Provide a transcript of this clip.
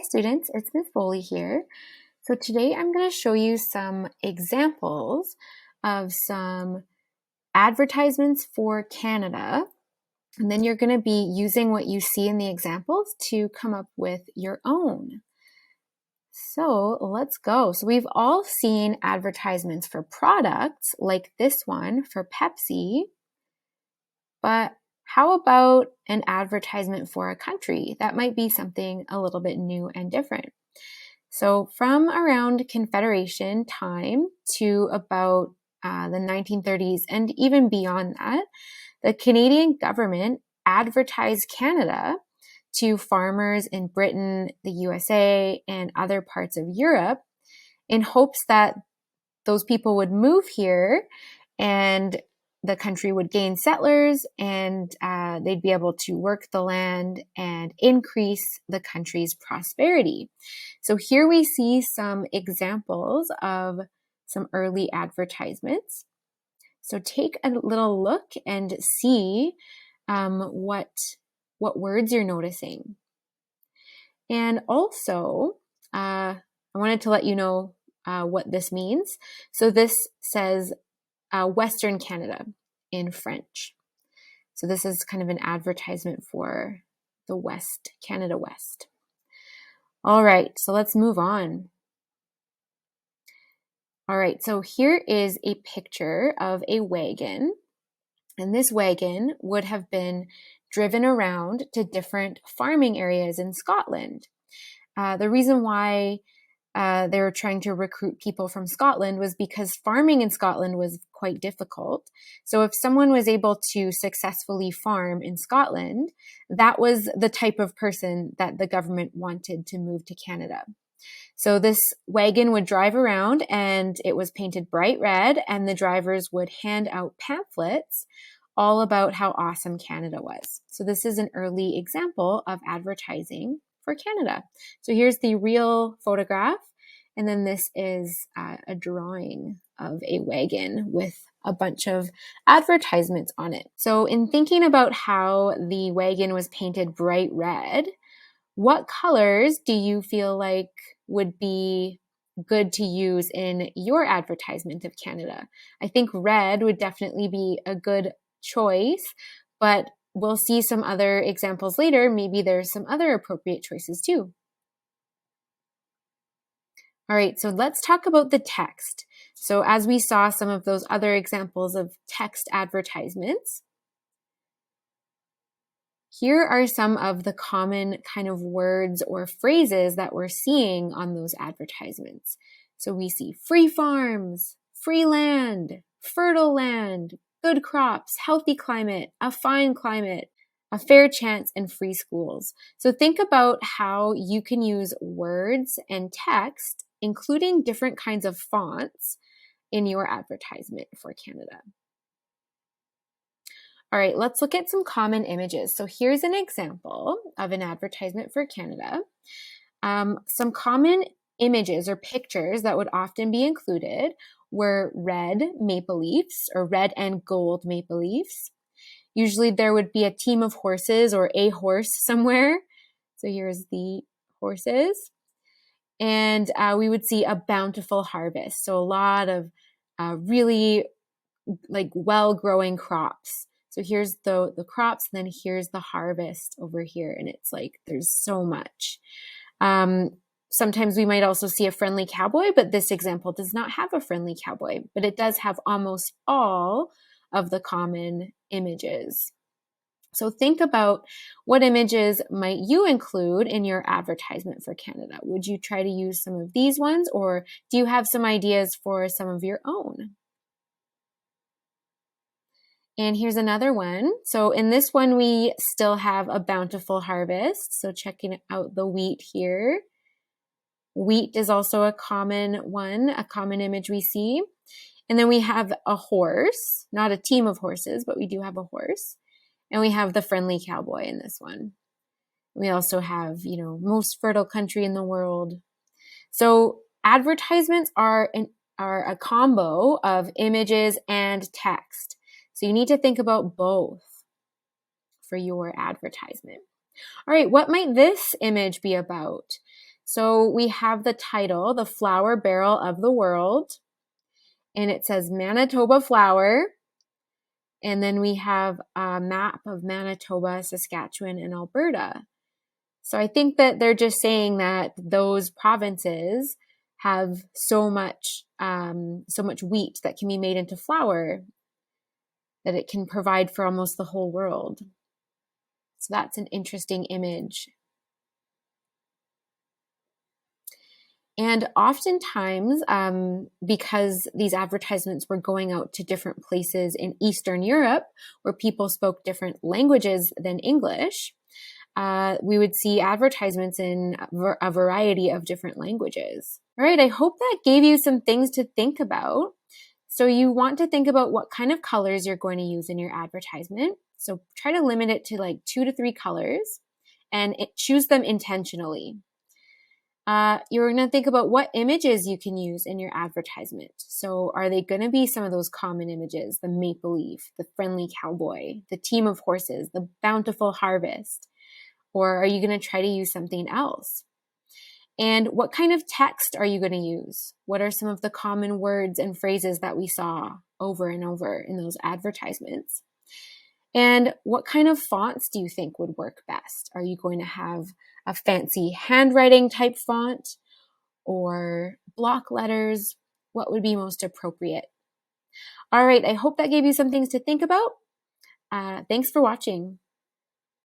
students, it's Ms.Boley here. So today I'm going to show you some examples of some advertisements for Canada. And then you're going to be using what you see in the examples to come up with your own. So let's go. So we've all seen advertisements for products like this one for Pepsi, but how about an advertisement for a country? That might be something a little bit new and different. So from around Confederation time to about the 1930s and even beyond that, the Canadian government advertised Canada to farmers in Britain, the USA, and other parts of Europe in hopes that those people would move here and the country would gain settlers and they'd be able to work the land and increase the country's prosperity. So here we see some examples of some early advertisements. So take a little look and see what words you're noticing. And also, I wanted to let you know what this means. So this says Western Canada in French. So this is kind of an advertisement for the West, Canada West. All right, so let's move on. All right, so here is a picture of a wagon. And this wagon would have been driven around to different farming areas in Scotland. The reason why they were trying to recruit people from Scotland was because farming in Scotland was quite difficult. So if someone was able to successfully farm in Scotland, that was the type of person that the government wanted to move to Canada. So this wagon would drive around and it was painted bright red, and the drivers would hand out pamphlets all about how awesome Canada was. So this is an early example of advertising for Canada. So here's the real photograph, and then this is a drawing of a wagon with a bunch of advertisements on it. So in thinking about how the wagon was painted bright red, what colors do you feel like would be good to use in your advertisement of Canada? I think red would definitely be a good choice, but we'll see some other examples later. Maybe there's some other appropriate choices too. All right, so let's talk about the text. So as we saw some of those other examples of text advertisements, here are some of the common kind of words or phrases that we're seeing on those advertisements. So we see free farms, free land, fertile land, good crops, healthy climate, a fine climate, a fair chance, and free schools. So think about how you can use words and text, including different kinds of fonts, in your advertisement for Canada. All right, let's look at some common images. So here's an example of an advertisement for Canada. Some common images or pictures that would often be included were red maple leafs or red and gold maple leafs. Usually there would be a team of horses or a horse somewhere. So here's the horses. And we would see a bountiful harvest. So a lot of really like well-growing crops. So here's the crops, and then here's the harvest over here. And it's like, there's so much. Sometimes we might also see a friendly cowboy, but this example does not have a friendly cowboy, but it does have almost all of the common images. So think about what images might you include in your advertisement for Canada. Would you try to use some of these ones, or do you have some ideas for some of your own? And here's another one. So in this one, we still have a bountiful harvest. So checking out the wheat here. Wheat is also a common one, a common image we see. And then we have a horse, not a team of horses, but we do have a horse. And we have the friendly cowboy in this one. We also have, most fertile country in the world. So advertisements are a combo of images and text. So you need to think about both for your advertisement. All right, what might this image be about? So we have the title, The Flour Barrel of the World, and it says Manitoba flour. And then we have a map of Manitoba, Saskatchewan, and Alberta. So I think that they're just saying that those provinces have so much wheat that can be made into flour that it can provide for almost the whole world. So that's an interesting image. And oftentimes, because these advertisements were going out to different places in Eastern Europe where people spoke different languages than English, we would see advertisements in a variety of different languages. All right, I hope that gave you some things to think about. So you want to think about what kind of colors you're going to use in your advertisement. So try to limit it to like 2 to 3 colors and choose them intentionally. You're going to think about what images you can use in your advertisement. So are they going to be some of those common images, the maple leaf, the friendly cowboy, the team of horses, the bountiful harvest? Or are you going to try to use something else? And what kind of text are you going to use? What are some of the common words and phrases that we saw over and over in those advertisements? And what kind of fonts do you think would work best? Are you going to have a fancy handwriting type font or block letters? What would be most appropriate? All right, I hope that gave you some things to think about. Thanks for watching.